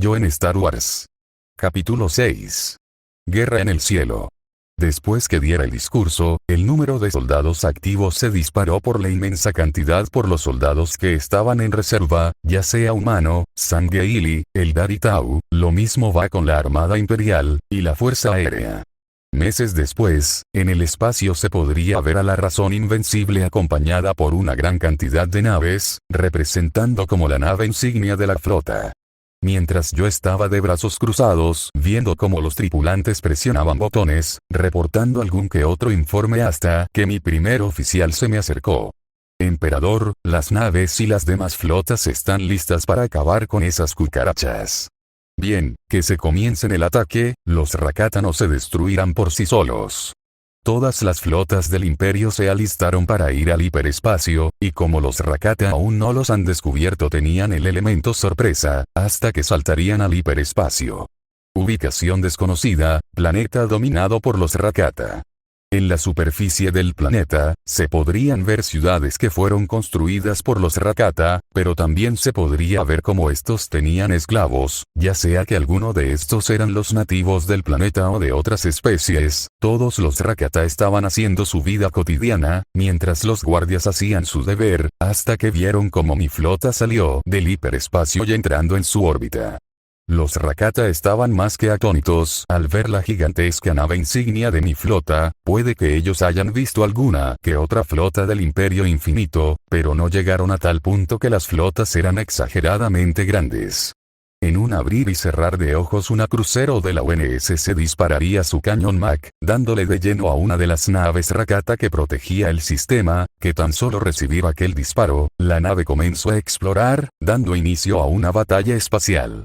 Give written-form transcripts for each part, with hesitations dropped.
Yo en Star Wars. Capítulo 6. Guerra en el cielo. Después que diera el discurso, el número de soldados activos se disparó por la inmensa cantidad por los soldados que estaban en reserva, ya sea humano, Sangheili, Eldar y Tau. Lo mismo va con la Armada Imperial, y la Fuerza Aérea. Meses después, en el espacio se podría ver a la Razón Invencible acompañada por una gran cantidad de naves, representando como la nave insignia de la flota. Mientras yo estaba de brazos cruzados, viendo cómo los tripulantes presionaban botones, reportando algún que otro informe hasta que mi primer oficial se me acercó. Emperador, las naves y las demás flotas están listas para acabar con esas cucarachas. Bien, que se comiencen el ataque, los Rakata no se destruirán por sí solos. Todas las flotas del imperio se alistaron para ir al hiperespacio, y como los Rakata aún no los han descubierto tenían el elemento sorpresa, hasta que saltarían al hiperespacio. Ubicación desconocida, planeta dominado por los Rakata. En la superficie del planeta, se podrían ver ciudades que fueron construidas por los Rakata, pero también se podría ver cómo estos tenían esclavos, ya sea que alguno de estos eran los nativos del planeta o de otras especies. Todos los Rakata estaban haciendo su vida cotidiana, mientras los guardias hacían su deber, hasta que vieron cómo mi flota salió del hiperespacio y entrando en su órbita. Los Rakata estaban más que atónitos al ver la gigantesca nave insignia de mi flota. Puede que ellos hayan visto alguna que otra flota del Imperio Infinito, pero no llegaron a tal punto que las flotas eran exageradamente grandes. En un abrir y cerrar de ojos una crucero de la UNSC dispararía su cañón Mach, dándole de lleno a una de las naves Rakata que protegía el sistema, que tan solo recibir aquel disparo, la nave comenzó a explorar, dando inicio a una batalla espacial.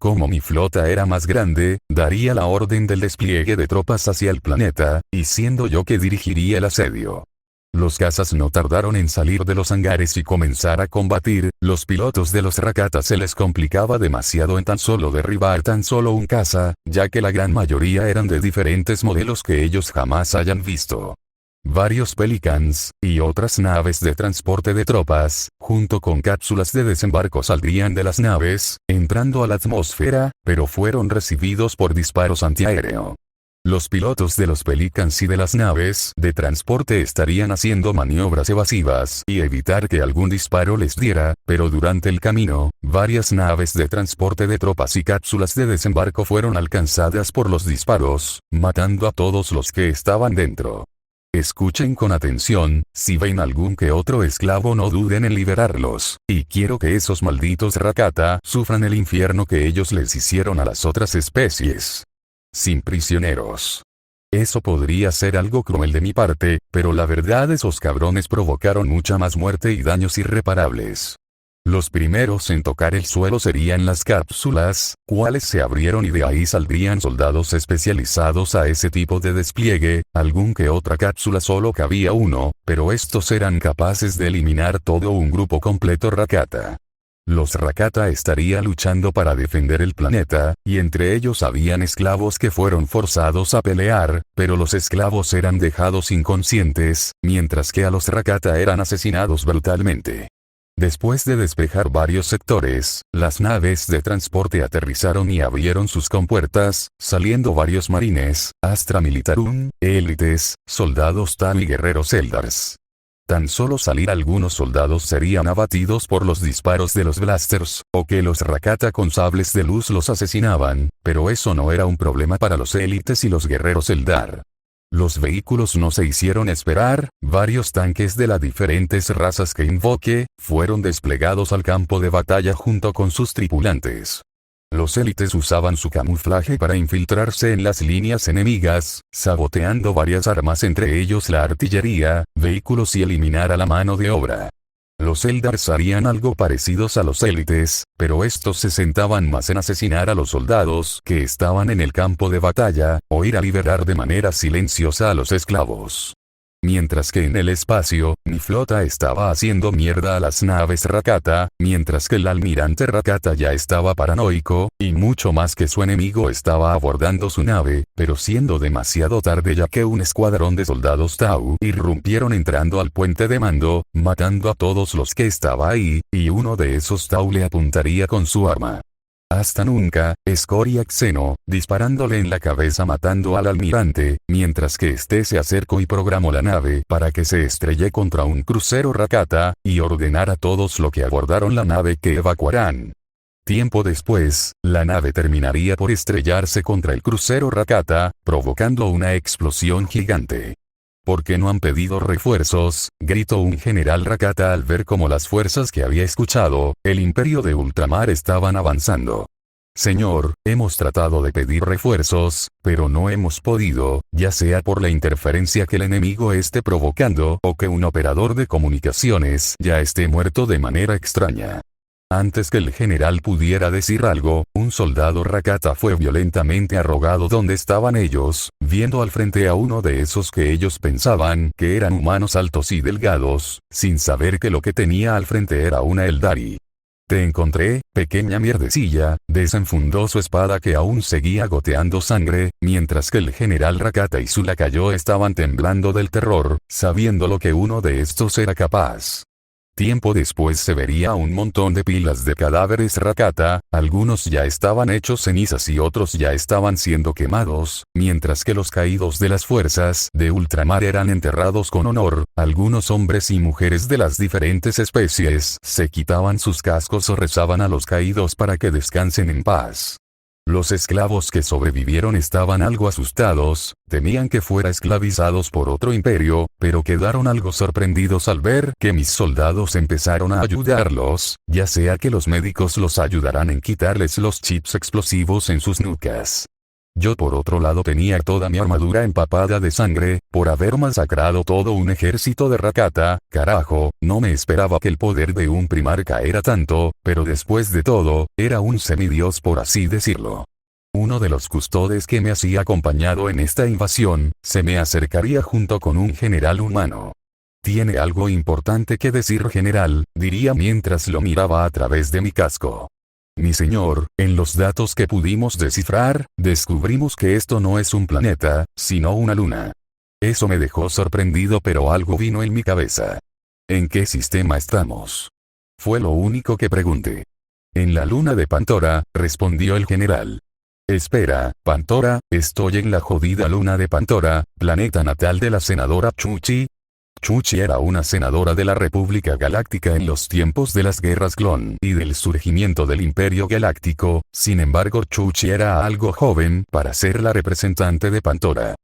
Como mi flota era más grande, daría la orden del despliegue de tropas hacia el planeta, y siendo yo que dirigiría el asedio. Los cazas no tardaron en salir de los hangares y comenzar a combatir. Los pilotos de los Rakata se les complicaba demasiado en tan solo derribar tan solo un caza, ya que la gran mayoría eran de diferentes modelos que ellos jamás hayan visto. Varios Pelicans, y otras naves de transporte de tropas, junto con cápsulas de desembarco saldrían de las naves, entrando a la atmósfera, pero fueron recibidos por disparos antiaéreo. Los pilotos de los Pelicans y de las naves de transporte estarían haciendo maniobras evasivas y evitar que algún disparo les diera, pero durante el camino, varias naves de transporte de tropas y cápsulas de desembarco fueron alcanzadas por los disparos, matando a todos los que estaban dentro. Escuchen con atención, si ven algún que otro esclavo no duden en liberarlos, y quiero que esos malditos Rakata sufran el infierno que ellos les hicieron a las otras especies. Sin prisioneros. Eso podría ser algo cruel de mi parte, pero la verdad esos cabrones provocaron mucha más muerte y daños irreparables. Los primeros en tocar el suelo serían las cápsulas, cuales se abrieron y de ahí saldrían soldados especializados a ese tipo de despliegue. Algún que otra cápsula solo cabía uno, pero estos eran capaces de eliminar todo un grupo completo Rakata. Los Rakata estarían luchando para defender el planeta, y entre ellos habían esclavos que fueron forzados a pelear, pero los esclavos eran dejados inconscientes, mientras que a los Rakata eran asesinados brutalmente. Después de despejar varios sectores, las naves de transporte aterrizaron y abrieron sus compuertas, saliendo varios marines, Astra Militarum, élites, soldados Tam y guerreros Eldars. Tan solo salir algunos soldados serían abatidos por los disparos de los blasters, o que los Rakata con sables de luz los asesinaban, pero eso no era un problema para los élites y los guerreros Eldar. Los vehículos no se hicieron esperar, varios tanques de las diferentes razas que invoque, fueron desplegados al campo de batalla junto con sus tripulantes. Los élites usaban su camuflaje para infiltrarse en las líneas enemigas, saboteando varias armas entre ellos la artillería, vehículos y eliminar a la mano de obra. Los Eldars harían algo parecidos a los élites, pero estos se centraban más en asesinar a los soldados que estaban en el campo de batalla, o ir a liberar de manera silenciosa a los esclavos. Mientras que en el espacio, mi flota estaba haciendo mierda a las naves Rakata, mientras que el almirante Rakata ya estaba paranoico, y mucho más que su enemigo estaba abordando su nave, pero siendo demasiado tarde ya que un escuadrón de soldados Tau irrumpieron entrando al puente de mando, matando a todos los que estaba ahí, y uno de esos Tau le apuntaría con su arma. Hasta nunca, escoria Xeno, disparándole en la cabeza matando al almirante, mientras que este se acercó y programó la nave para que se estrelle contra un crucero Rakata, y ordenar a todos lo que abordaron la nave que evacuarán. Tiempo después, la nave terminaría por estrellarse contra el crucero Rakata, provocando una explosión gigante. ¿Por qué no han pedido refuerzos?, gritó un general Rakata al ver cómo las fuerzas que había escuchado, el imperio de ultramar estaban avanzando. Señor, hemos tratado de pedir refuerzos, pero no hemos podido, ya sea por la interferencia que el enemigo esté provocando o que un operador de comunicaciones ya esté muerto de manera extraña. Antes que el general pudiera decir algo, un soldado Rakata fue violentamente arrojado donde estaban ellos, viendo al frente a uno de esos que ellos pensaban que eran humanos altos y delgados, sin saber que lo que tenía al frente era una Eldari. Te encontré, pequeña mierdecilla, desenfundó su espada que aún seguía goteando sangre, mientras que el general Rakata y su lacayo estaban temblando del terror, sabiendo lo que uno de estos era capaz. Tiempo después se vería un montón de pilas de cadáveres Rakata, algunos ya estaban hechos cenizas y otros ya estaban siendo quemados, mientras que los caídos de las fuerzas de ultramar eran enterrados con honor, algunos hombres y mujeres de las diferentes especies se quitaban sus cascos o rezaban a los caídos para que descansen en paz. Los esclavos que sobrevivieron estaban algo asustados, temían que fuera esclavizados por otro imperio, pero quedaron algo sorprendidos al ver que mis soldados empezaron a ayudarlos, ya sea que los médicos los ayudarán en quitarles los chips explosivos en sus nucas. Yo por otro lado tenía toda mi armadura empapada de sangre, por haber masacrado todo un ejército de Rakata, carajo, no me esperaba que el poder de un primar caera tanto, pero después de todo, era un semidios por así decirlo. Uno de los custodes que me hacía acompañado en esta invasión, se me acercaría junto con un general humano. Tiene algo importante que decir general, diría mientras lo miraba a través de mi casco. Mi señor, en los datos que pudimos descifrar, descubrimos que esto no es un planeta, sino una luna. Eso me dejó sorprendido pero algo vino en mi cabeza. ¿En qué sistema estamos? Fue lo único que pregunté. En la luna de Pantora, respondió el general. Espera, Pantora, estoy en la jodida luna de Pantora, planeta natal de la senadora Chuchi. Chuchi era una senadora de la República Galáctica en los tiempos de las guerras clon y del surgimiento del Imperio Galáctico, sin embargo Chuchi era algo joven para ser la representante de Pantora.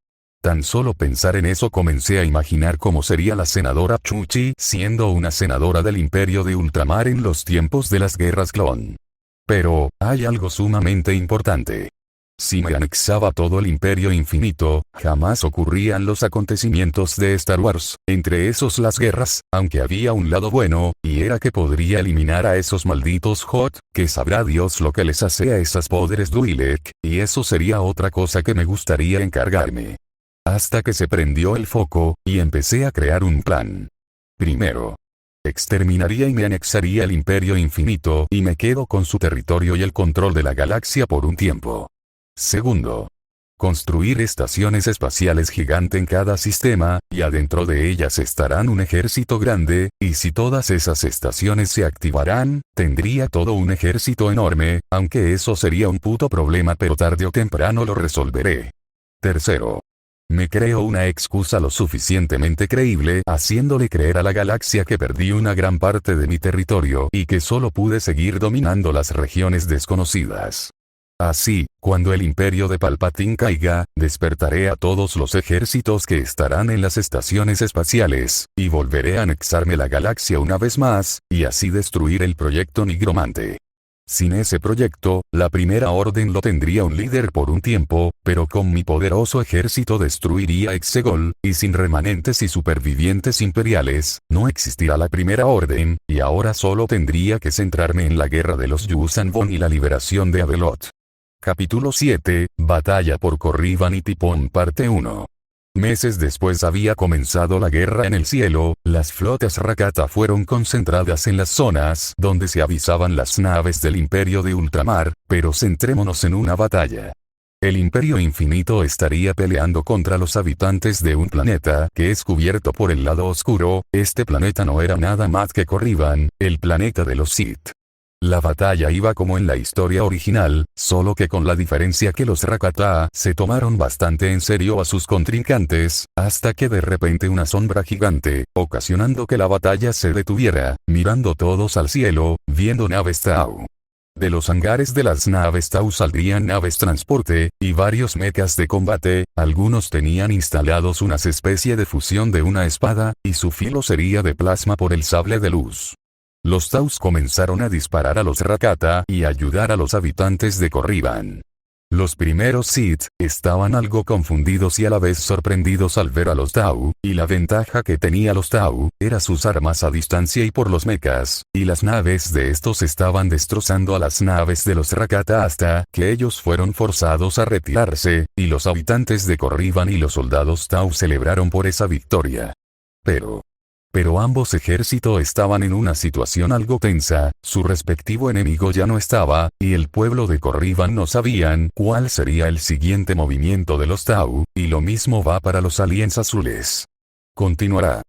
Tan solo pensar en eso comencé a imaginar cómo sería la senadora Chuchi siendo una senadora del Imperio de Ultramar en los tiempos de las guerras clon. Pero, hay algo sumamente importante. Si me anexaba todo el Imperio Infinito, jamás ocurrían los acontecimientos de Star Wars, entre esos las guerras, aunque había un lado bueno, y era que podría eliminar a esos malditos Hot, que sabrá Dios lo que les hace a esas poderes Twi'lek, y eso sería otra cosa que me gustaría encargarme. Hasta que se prendió el foco, y empecé a crear un plan. Primero, exterminaría y me anexaría el Imperio Infinito y me quedo con su territorio y el control de la galaxia por un tiempo. Segundo, construir estaciones espaciales gigantes en cada sistema, y adentro de ellas estarán un ejército grande, y si todas esas estaciones se activarán, tendría todo un ejército enorme, aunque eso sería un puto problema pero tarde o temprano lo resolveré. Tercero, me creo una excusa lo suficientemente creíble haciéndole creer a la galaxia que perdí una gran parte de mi territorio y que solo pude seguir dominando las regiones desconocidas. Así, cuando el imperio de Palpatine caiga, despertaré a todos los ejércitos que estarán en las estaciones espaciales, y volveré a anexarme la galaxia una vez más, y así destruir el proyecto Nigromante. Sin ese proyecto, la Primera Orden lo tendría un líder por un tiempo, pero con mi poderoso ejército destruiría Exegol, y sin remanentes y supervivientes imperiales, no existirá la Primera Orden, y ahora solo tendría que centrarme en la guerra de los Yuuzhan Vong y la liberación de Abeloth. Capítulo 7, Batalla por Corriban y Tipón Parte 1. Meses después había comenzado la guerra en el cielo, las flotas Rakata fueron concentradas en las zonas donde se avisaban las naves del Imperio de Ultramar, pero centrémonos en una batalla. El Imperio Infinito estaría peleando contra los habitantes de un planeta que es cubierto por el lado oscuro, este planeta no era nada más que Corriban, el planeta de los Sith. La batalla iba como en la historia original, solo que con la diferencia que los Rakata se tomaron bastante en serio a sus contrincantes, hasta que de repente una sombra gigante, ocasionando que la batalla se detuviera, mirando todos al cielo, viendo naves Tau. De los hangares de las naves Tau saldrían naves transporte, y varios mechas de combate, algunos tenían instalados unas especie de fusión de una espada, y su filo sería de plasma por el sable de luz. Los Taus comenzaron a disparar a los Rakata y ayudar a los habitantes de Corriban. Los primeros Sith estaban algo confundidos y a la vez sorprendidos al ver a los Tau, y la ventaja que tenía los Tau era sus armas a distancia y por los mechas, y las naves de estos estaban destrozando a las naves de los Rakata hasta que ellos fueron forzados a retirarse, y los habitantes de Corriban y los soldados Tau celebraron por esa victoria. Pero ambos ejércitos estaban en una situación algo tensa, su respectivo enemigo ya no estaba, y el pueblo de Corriban no sabían cuál sería el siguiente movimiento de los Tau, y lo mismo va para los aliens azules. Continuará.